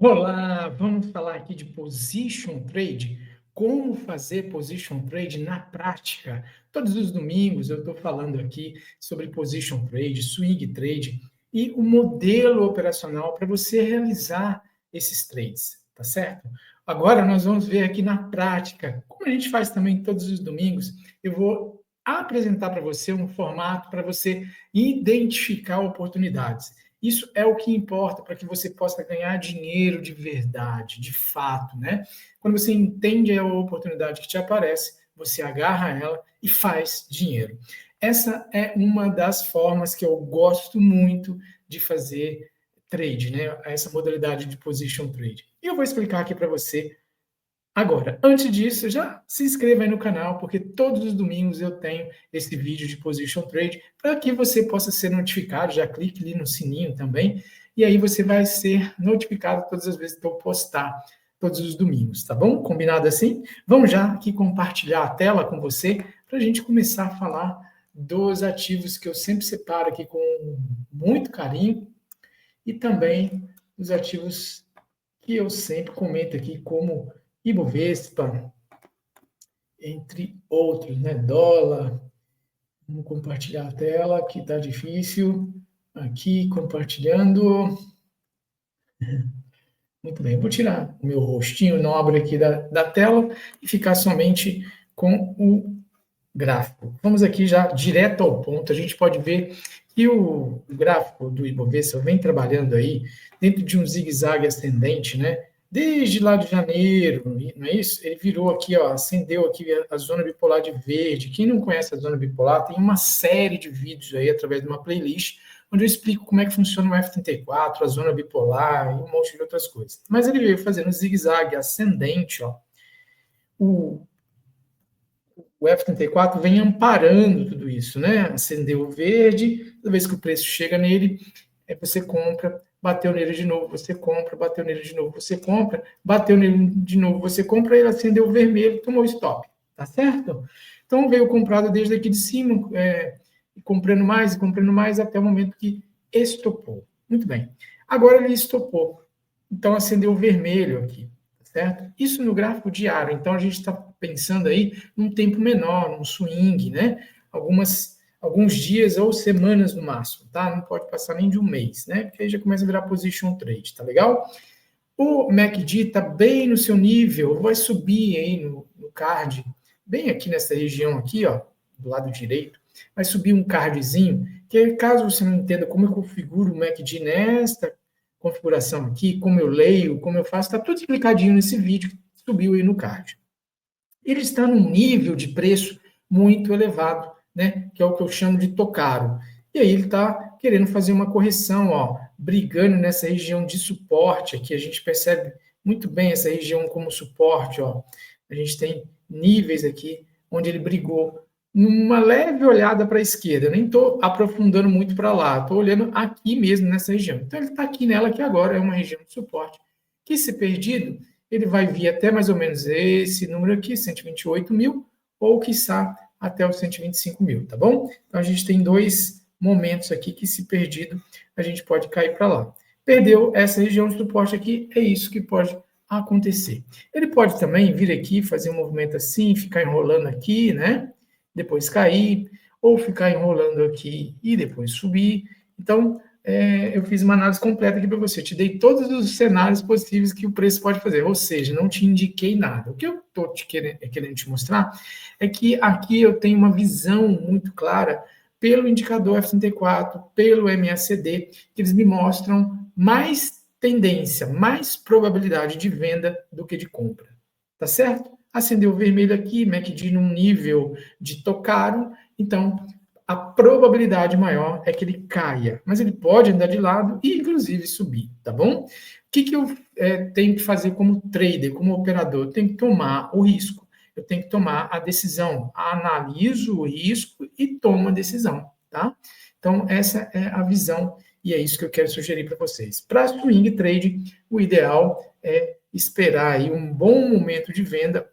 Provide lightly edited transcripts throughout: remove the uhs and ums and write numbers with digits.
Olá, vamos falar aqui de position trade, como fazer position trade na prática. Todos os domingos eu estou falando aqui sobre position trade, swing trade e o modelo operacional para você realizar esses trades, tá certo? Agora nós vamos ver aqui na prática, como a gente faz também todos os domingos, eu vou apresentar para você um formato para você identificar oportunidades. Isso é o que importa para que você possa ganhar dinheiro de verdade, de fato, né? Quando você entende a oportunidade que te aparece, você agarra ela e faz dinheiro. Essa é uma das formas que eu gosto muito de fazer trade, né? Essa modalidade de position trade. E eu vou explicar aqui para você agora. Antes disso, já se inscreva aí no canal, porque todos os domingos eu tenho esse vídeo de Position Trade para que você possa ser notificado. Já clique ali no sininho também, e aí você vai ser notificado todas as vezes que eu postar, todos os domingos, tá bom? Combinado assim? Vamos já aqui compartilhar a tela com você para a gente começar a falar dos ativos que eu sempre separo aqui com muito carinho e também dos ativos que eu sempre comento aqui, como Ibovespa, entre outros, né? Dólar. Vamos compartilhar a tela, que está difícil. Aqui, compartilhando. Muito bem, vou tirar o meu rostinho nobre aqui da tela e ficar somente com o gráfico. Vamos aqui já direto ao ponto. A gente pode ver que o gráfico do Ibovespa vem trabalhando aí dentro de um zigue-zague ascendente, né? Desde lá de janeiro, não é isso? Ele virou aqui, ó, acendeu aqui a zona bipolar de verde. Quem não conhece a zona bipolar, tem uma série de vídeos aí através de uma playlist onde eu explico como é que funciona o F34, a zona bipolar e um monte de outras coisas. Mas ele veio fazendo zigue-zague ascendente, ó. O F34 vem amparando tudo isso, né? Acendeu o verde, toda vez que o preço chega nele, você compra, bateu nele de novo, você compra, bateu nele de novo, você compra, bateu nele de novo, você compra, ele acendeu o vermelho, tomou stop, tá certo? Então veio comprado desde aqui de cima, comprando mais, até o momento que estopou. Muito bem. Agora ele estopou. Então acendeu o vermelho aqui, certo? Isso no gráfico diário. Então a gente está pensando aí num tempo menor, num swing, né? Alguns dias ou semanas no máximo, tá? Não pode passar nem de um mês, né? Porque aí já começa a virar position trade, tá legal? O MACD está bem no seu nível, vai subir aí no card, bem aqui nessa região aqui, ó, do lado direito, vai subir um cardzinho, que caso você não entenda como eu configuro o MACD nesta configuração aqui, como eu leio, como eu faço, está tudo explicadinho nesse vídeo que subiu aí no card. Ele está num nível de preço muito elevado, né? Que é o que eu chamo de tocaro. E aí ele está querendo fazer uma correção, ó, brigando nessa região de suporte aqui. A gente percebe muito bem essa região como suporte, ó. A gente tem níveis aqui onde ele brigou numa leve olhada para a esquerda. Eu nem estou aprofundando muito para lá, estou olhando aqui mesmo nessa região. Então ele está aqui nela que agora é uma região de suporte. Que se perdido, ele vai vir até mais ou menos esse número aqui, 128 mil, ou quiçá até os 125 mil, tá bom? Então a gente tem dois momentos aqui que, se perdido, a gente pode cair para lá. Perdeu essa região de suporte aqui, é isso que pode acontecer. Ele pode também vir aqui, fazer um movimento assim, ficar enrolando aqui, né? Depois cair, ou ficar enrolando aqui e depois subir. Então, eu fiz uma análise completa aqui para você. Eu te dei todos os cenários possíveis que o preço pode fazer, ou seja, não te indiquei nada. O que eu estou querendo te mostrar é que aqui eu tenho uma visão muito clara pelo indicador F34, pelo MACD, que eles me mostram mais tendência, mais probabilidade de venda do que de compra. Tá certo? Acendeu o vermelho aqui, MACD num nível de tocaro, então a probabilidade maior é que ele caia, mas ele pode andar de lado e, inclusive, subir, tá bom? O que eu tenho que fazer como trader, como operador? Eu tenho que tomar o risco, eu tenho que tomar a decisão, analiso o risco e tomo a decisão, tá? Então, essa é a visão e é isso que eu quero sugerir para vocês. Para swing trade, o ideal é esperar aí um bom momento de venda,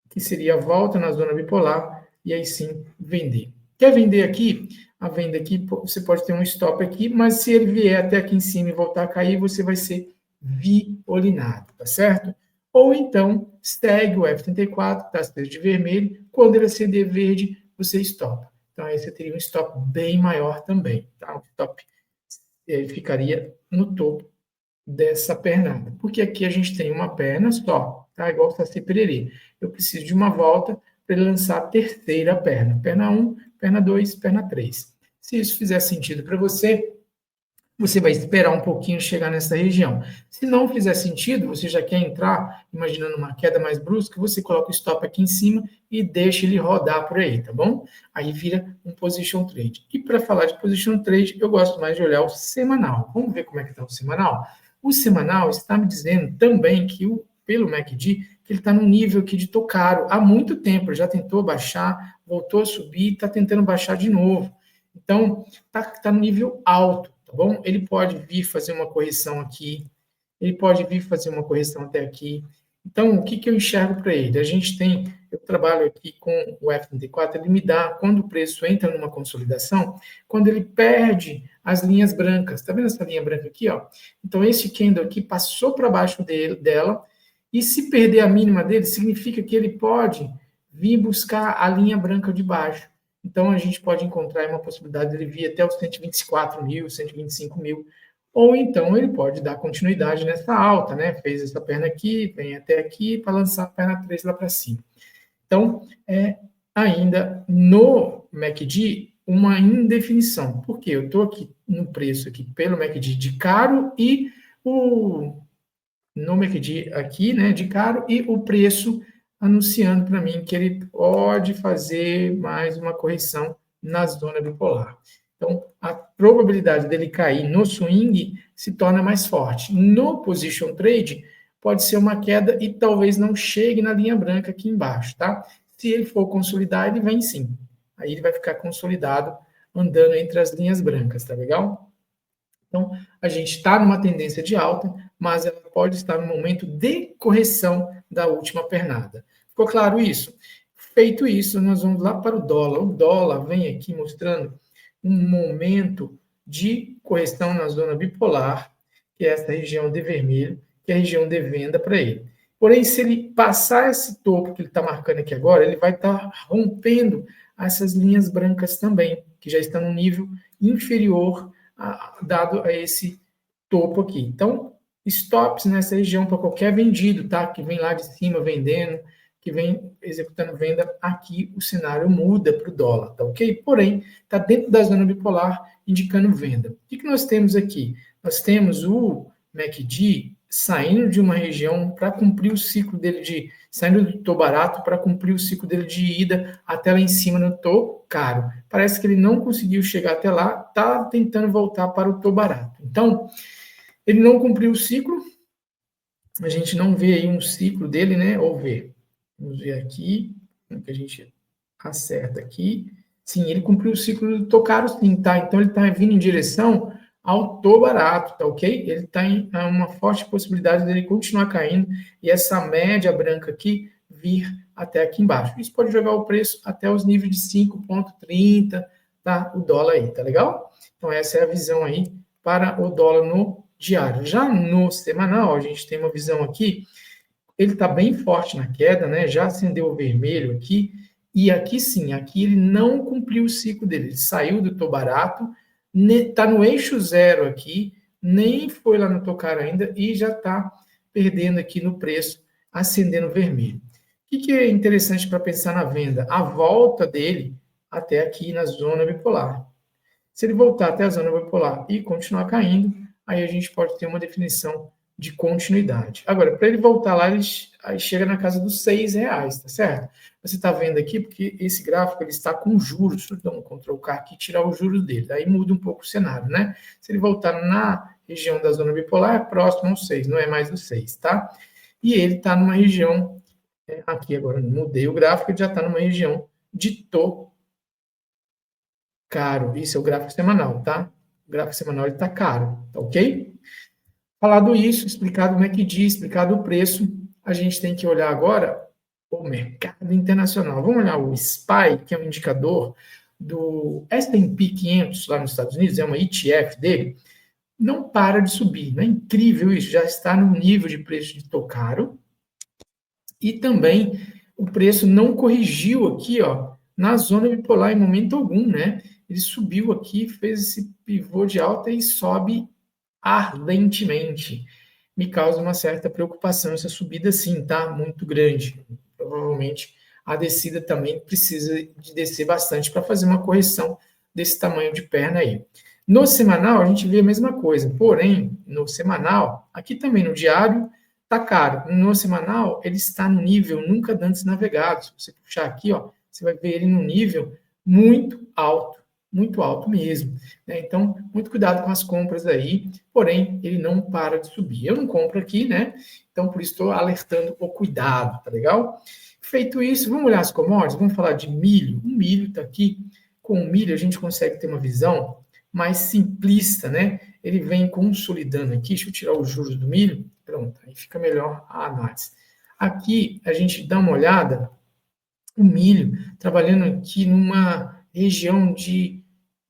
que seria a volta na zona bipolar, e aí sim vender. Quer vender aqui? A venda aqui, você pode ter um stop aqui, mas se ele vier até aqui em cima e voltar a cair, você vai ser violinado, tá certo? Ou então, segue o F34, está aceso de vermelho, quando ele acender verde, você stopa. Então, aí você teria um stop bem maior também, tá? O stop ficaria no topo dessa pernada, porque aqui a gente tem uma perna só, tá? Igual o Saci Pererê. Eu preciso de uma volta para ele lançar a terceira perna. Perna 1, perna 2, perna 3. Se isso fizer sentido para você, você vai esperar um pouquinho chegar nessa região. Se não fizer sentido, você já quer entrar, imaginando uma queda mais brusca, você coloca o stop aqui em cima e deixa ele rodar por aí, tá bom? Aí vira um position trade. E para falar de position trade, eu gosto mais de olhar o semanal. Vamos ver como é que está o semanal? O semanal está me dizendo também que, pelo MACD, que ele está num nível aqui de tô caro há muito tempo. Ele já tentou baixar, voltou a subir, está tentando baixar de novo. Então, está no nível alto. Tá bom? Ele pode vir fazer uma correção aqui, ele pode vir fazer uma correção até aqui. Então, o que, que eu enxergo para ele? A gente tem, eu trabalho aqui com o F34, ele me dá, quando o preço entra numa consolidação, quando ele perde as linhas brancas. Tá vendo essa linha branca aqui, ó? Então, esse candle aqui passou para baixo dela, e se perder a mínima dele, significa que ele pode vir buscar a linha branca de baixo. Então, a gente pode encontrar uma possibilidade de ele vir até os 124 mil, 125 mil, ou então ele pode dar continuidade nessa alta, né? Fez essa perna aqui, vem até aqui para lançar a perna 3 lá para cima. Então, ainda no MACD, uma indefinição. Por quê? Eu estou aqui no preço aqui pelo MACD de caro e no MACD aqui, né, de caro, e o preço anunciando para mim que ele pode fazer mais uma correção na zona bipolar. Então, a probabilidade dele cair no swing se torna mais forte. No position trade, pode ser uma queda e talvez não chegue na linha branca aqui embaixo, tá? Se ele for consolidar, ele vem sim. Aí ele vai ficar consolidado andando entre as linhas brancas, tá legal? Então, a gente está numa tendência de alta, mas ela pode estar no momento de correção da última pernada. Ficou claro isso? Feito isso, nós vamos lá para o dólar. O dólar vem aqui mostrando um momento de correção na zona bipolar, que é essa região de vermelho, que é a região de venda para ele. Porém, se ele passar esse topo que ele está marcando aqui agora, ele vai estar rompendo essas linhas brancas também, que já estão no nível inferior dado a esse topo aqui. Então, stops nessa região para qualquer vendido, tá? Que vem lá de cima vendendo, que vem executando venda, aqui o cenário muda para o dólar, tá ok? Porém, está dentro da zona bipolar, indicando venda. O que nós temos aqui? Nós temos o MACD saindo de uma região para cumprir o ciclo dele de... saindo do tô barato para cumprir o ciclo dele de ida até lá em cima no tô caro. Parece que ele não conseguiu chegar até lá, está tentando voltar para o tô barato. Então, ele não cumpriu o ciclo, a gente não vê aí um ciclo dele, né? Ou vê. Vamos ver aqui, como que a gente acerta aqui. Sim, ele cumpriu o ciclo do tô caro, sim, tá? Então, ele está vindo em direção ao tô barato, tá ok? Ele está em uma forte possibilidade dele continuar caindo e essa média branca aqui vir até aqui embaixo. Isso pode jogar o preço até os níveis de 5,30, tá? O dólar aí, tá legal? Então, essa é a visão aí para o dólar no diário. Já no semanal, a gente tem uma visão aqui, ele está bem forte na queda, né? Já acendeu o vermelho aqui, e aqui sim, aqui ele não cumpriu o ciclo dele, ele saiu do tô barato, está no eixo zero aqui, nem foi lá no tô caro ainda, e já está perdendo aqui no preço, acendendo vermelho. O que é interessante para pensar na venda? A volta dele até aqui na zona bipolar. Se ele voltar até a zona bipolar e continuar caindo, aí a gente pode ter uma definição de continuidade. Agora, para ele voltar lá, ele aí chega na casa dos R$6, tá certo? Você está vendo aqui, porque esse gráfico ele está com juros. Deixa eu dar um Ctrl K aqui e tirar os juros dele. Aí muda um pouco o cenário, né? Se ele voltar na região da zona bipolar, é próximo ao 6, não é mais o 6, tá? E ele está numa região, aqui agora mudei o gráfico, ele já está numa região de topo caro. Isso é o gráfico semanal, tá? O gráfico semanal está caro, tá ok? Falado isso, explicado o MACD, explicado o preço, a gente tem que olhar agora o mercado internacional. Vamos olhar o SPY, que é um indicador do S&P 500 lá nos Estados Unidos, é uma ETF dele. não para de subir. Não é incrível isso? Já está no nível de preço de Tocaro. E também o preço não corrigiu aqui, ó, na zona bipolar em momento algum, né? Ele subiu aqui, fez esse pivô de alta e sobe ardentemente. Me causa uma certa preocupação essa subida, sim, tá? Muito grande. Provavelmente a descida também precisa de descer bastante para fazer uma correção desse tamanho de perna aí. No semanal, a gente vê a mesma coisa, porém, no semanal, aqui também no diário, tá caro. No semanal, ele está no nível nunca antes navegado. Se você puxar aqui, ó, você vai ver ele no nível muito alto mesmo. Né? Então, muito cuidado com as compras aí, porém, ele não para de subir. Eu não compro aqui, né? Então, por isso estou alertando o cuidado, tá legal? Feito isso, vamos olhar as commodities, vamos falar de milho. O milho está aqui. Com o milho, a gente consegue ter uma visão mais simplista, né? Ele vem consolidando aqui. Deixa eu tirar os juros do milho. Pronto, aí fica melhor a análise. Aqui, a gente dá uma olhada, o milho trabalhando aqui numa região de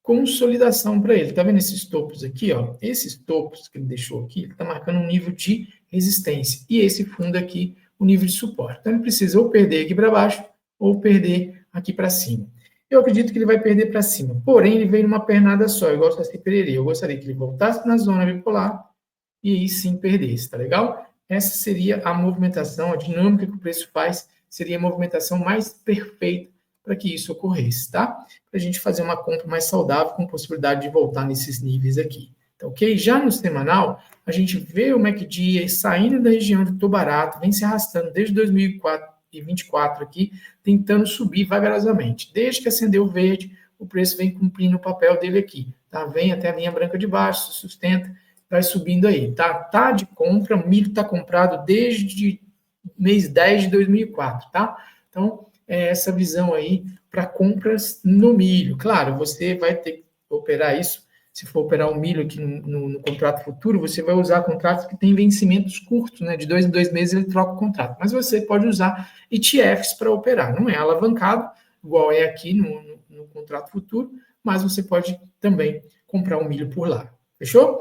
consolidação para ele. Tá vendo esses topos aqui, ó? Esses topos que ele deixou aqui, ele está marcando um nível de resistência. E esse fundo aqui, o nível de suporte. Então, ele precisa ou perder aqui para baixo, ou perder aqui para cima. Eu acredito que ele vai perder para cima. Porém, ele veio numa pernada só, igual o Saci Pererê. Eu gostaria que ele voltasse na zona bipolar, e aí sim perdesse, tá legal? Essa seria a movimentação, a dinâmica que o preço faz, seria a movimentação mais perfeita para que isso ocorresse, tá? Para a gente fazer uma compra mais saudável, com possibilidade de voltar nesses níveis aqui, tá ok? Já no semanal, a gente vê o MACD saindo da região de Tô Barato, vem se arrastando desde 2024 aqui, tentando subir vagarosamente. Desde que acendeu o verde, o preço vem cumprindo o papel dele aqui, tá? Vem até a linha branca de baixo, se sustenta, vai subindo aí, tá? Tá de compra, o milho tá comprado desde mês 10 de 2004, tá? Então, é essa visão aí para compras no milho. Claro, você vai ter que operar isso, se for operar o milho aqui no contrato futuro, você vai usar contratos que têm vencimentos curtos, né? De 2 em 2 meses ele troca o contrato. Mas você pode usar ETFs para operar. Não é alavancado, igual é aqui no contrato futuro, mas você pode também comprar o milho por lá. Fechou?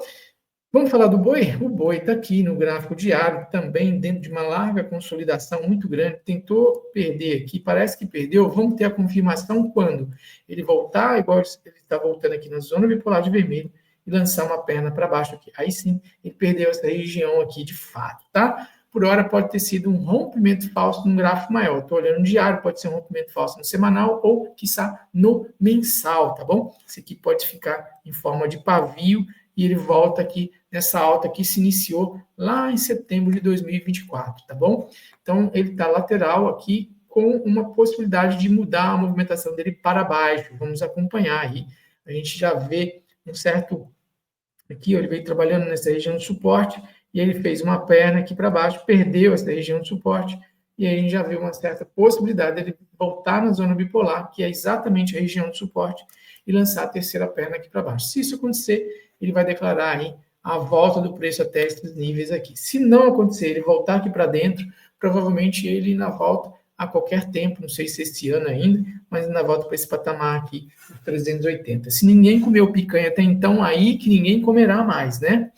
Vamos falar do boi? O boi está aqui no gráfico diário, também dentro de uma larga consolidação muito grande. Tentou perder aqui, parece que perdeu. Vamos ter a confirmação quando ele voltar, igual ele está voltando aqui na zona bipolar de vermelho, e lançar uma perna para baixo aqui. Aí sim, ele perdeu essa região aqui de fato, tá? Por hora pode ter sido um rompimento falso num gráfico maior. Estou olhando no diário, pode ser um rompimento falso no semanal ou, quiçá, no mensal, tá bom? Esse aqui pode ficar em forma de pavio e ele volta aqui nessa alta que se iniciou lá em setembro de 2024, tá bom? Então, ele está lateral aqui com uma possibilidade de mudar a movimentação dele para baixo. Vamos acompanhar aí. A gente já vê um certo... Aqui, ó, ele veio trabalhando nessa região de suporte e ele fez uma perna aqui para baixo, perdeu essa região de suporte e aí a gente já vê uma certa possibilidade dele voltar na zona bipolar, que é exatamente a região de suporte, e lançar a terceira perna aqui para baixo. Se isso acontecer, ele vai declarar aí a volta do preço até esses níveis aqui. Se não acontecer, ele voltar aqui para dentro, provavelmente ele na volta a qualquer tempo, não sei se este ano ainda, mas na volta para esse patamar aqui, 380. Se ninguém comeu picanha até então, aí que ninguém comerá mais, né?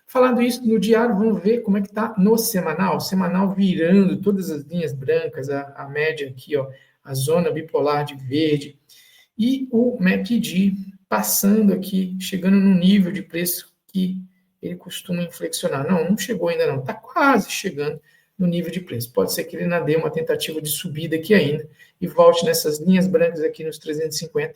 Falando isso no diário, vamos ver como é que está no semanal. O semanal virando todas as linhas brancas, a média aqui, ó, a zona bipolar de verde, e o MACD passando aqui, chegando no nível de preço que ele costuma inflexionar. Não chegou ainda não, está quase chegando no nível de preço. Pode ser que ele ainda dê uma tentativa de subida aqui ainda e volte nessas linhas brancas aqui nos 350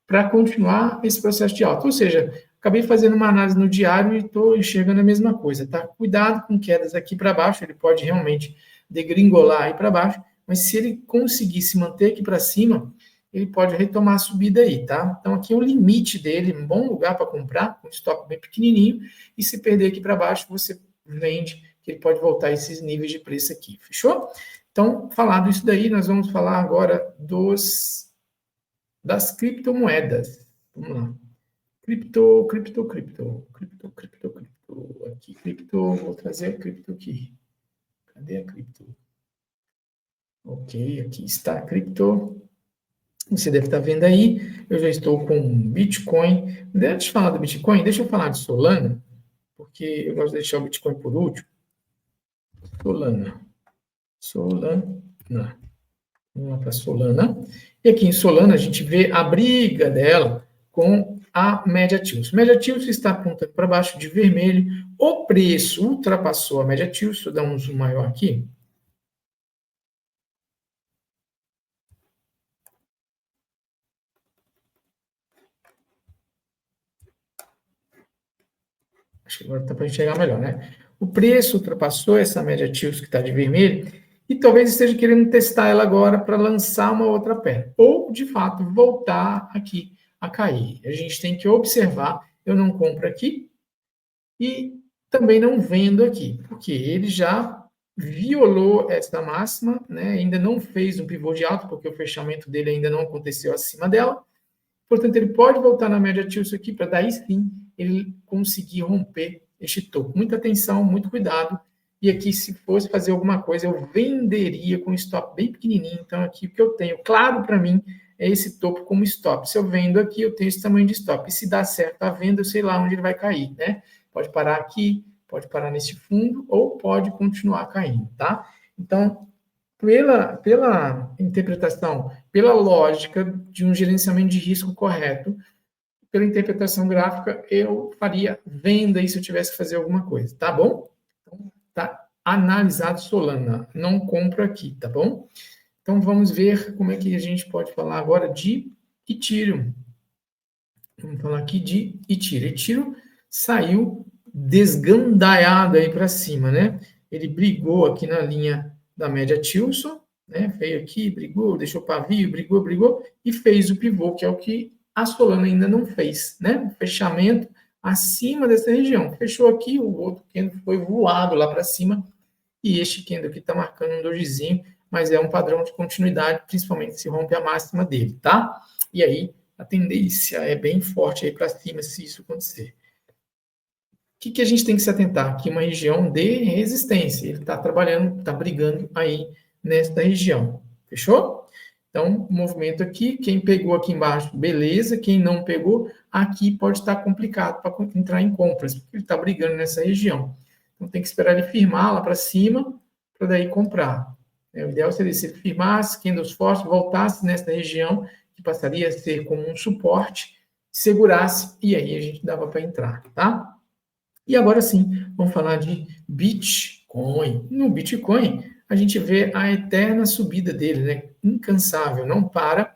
para continuar esse processo de alta. Ou seja, acabei fazendo uma análise no diário e estou enxergando a mesma coisa, tá? Cuidado com quedas aqui para baixo, ele pode realmente degringolar aí para baixo, mas se ele conseguir se manter aqui para cima, ele pode retomar a subida aí, tá? Então, aqui é o limite dele, um bom lugar para comprar, um stop bem pequenininho, e se perder aqui para baixo, você vende, que ele pode voltar a esses níveis de preço aqui, fechou? Então, falado isso daí, nós vamos falar agora das criptomoedas. Vamos lá. Cripto. Aqui, cripto, vou trazer a cripto aqui. Cadê a cripto? Ok, aqui está a cripto. Você deve estar vendo aí, eu já estou com Bitcoin. Antes de falar do Bitcoin, deixa eu falar de Solana. porque eu gosto de deixar o Bitcoin por último. Solana. Vamos lá para Solana. E aqui em Solana a gente vê a briga dela com a média Tilson. Média Tilson está apontando para baixo de vermelho. O preço ultrapassou a média Tilson. Vou dar um zoom maior aqui. Acho que agora está para enxergar melhor, né? O preço ultrapassou essa média Tilson que está de vermelho e talvez esteja querendo testar ela agora para lançar uma outra perna. Ou, de fato, voltar aqui a cair. A gente tem que observar. Eu não compro aqui e também não vendo aqui, porque ele já violou essa máxima, né? Ainda não fez um pivô de alta, porque o fechamento dele ainda não aconteceu acima dela. Portanto, ele pode voltar na média Tilson aqui para daí sim ele conseguir romper este topo. Muita atenção, muito cuidado. E aqui, se fosse fazer alguma coisa, eu venderia com stop bem pequenininho. Então, aqui o que eu tenho claro para mim é esse topo como stop. Se eu vendo aqui, eu tenho esse tamanho de stop. E se dá certo a venda, eu sei lá onde ele vai cair, né? Pode parar aqui, pode parar nesse fundo, ou pode continuar caindo, tá? Então, pela interpretação, pela lógica de um gerenciamento de risco correto, pela interpretação gráfica, eu faria venda aí se eu tivesse que fazer alguma coisa, tá bom? Então, tá analisado Solana, não compro aqui, tá bom? Então, vamos ver como é que a gente pode falar agora de Ethereum. Vamos falar aqui de Ethereum. Ethereum saiu desgandaiado aí para cima, né? Ele brigou aqui na linha da média Tilson, né? Veio aqui, brigou, deixou pavio, brigou e fez o pivô, que é o que a Solana ainda não fez, né? Fechamento acima dessa região. Fechou aqui, o outro candle foi voado lá para cima e este candle aqui está marcando um dojizinho, mas é um padrão de continuidade, principalmente se rompe a máxima dele, tá? E aí a tendência é bem forte aí para cima se isso acontecer. O que a gente tem que se atentar? Aqui uma região de resistência. Ele está trabalhando, está brigando aí nesta região. Fechou? Então, movimento aqui. Quem pegou aqui embaixo, beleza. Quem não pegou, aqui pode estar complicado para entrar em compras, porque ele está brigando nessa região. Então, tem que esperar ele firmar lá para cima, para daí comprar. O ideal seria se ele firmasse, candles fortes, voltasse nessa região, que passaria a ser como um suporte, segurasse, e aí a gente dava para entrar, tá? E agora sim, vamos falar de Bitcoin. No Bitcoin, a gente vê a eterna subida dele, né? Incansável, não para.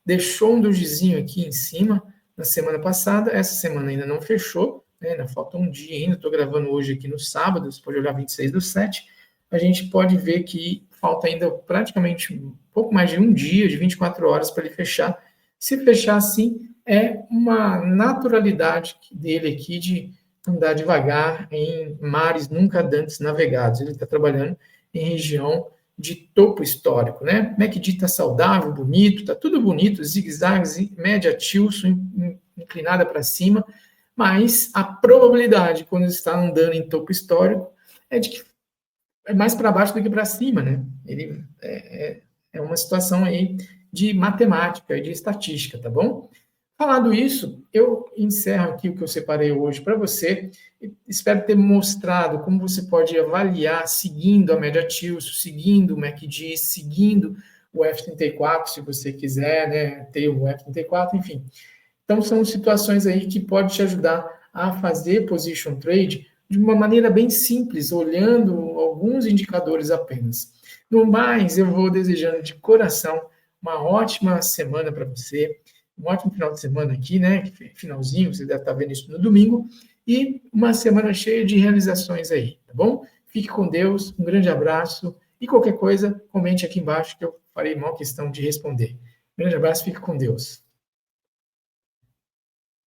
Deixou um dojizinho aqui em cima na semana passada, essa semana ainda não fechou, né? Ainda falta um dia ainda, estou gravando hoje aqui no sábado, você pode olhar 26/7. A gente pode ver que falta ainda praticamente um pouco mais de um dia, de 24 horas para ele fechar. Se fechar assim, é uma naturalidade dele aqui de andar devagar em mares nunca antes navegados. Ele está trabalhando em região de topo histórico, né? MACD está saudável, bonito, está tudo bonito, zigue-zagues, média Tilson inclinada para cima, mas a probabilidade, quando está andando em topo histórico, é de que é mais para baixo do que para cima, né? Ele é uma situação aí de matemática e de estatística, tá bom? Falado isso, eu encerro aqui o que eu separei hoje para você. Espero ter mostrado como você pode avaliar seguindo a média Tilson, seguindo o MACD, seguindo o F34, se você quiser, né, ter o F34, enfim. Então, são situações aí que podem te ajudar a fazer position trade de uma maneira bem simples, olhando alguns indicadores apenas. No mais, eu vou desejando de coração uma ótima semana para você, um ótimo final de semana aqui, né? Finalzinho, você deve estar vendo isso no domingo, e uma semana cheia de realizações aí, tá bom? Fique com Deus, um grande abraço, e qualquer coisa, comente aqui embaixo que eu farei maior questão de responder. Um grande abraço, fique com Deus.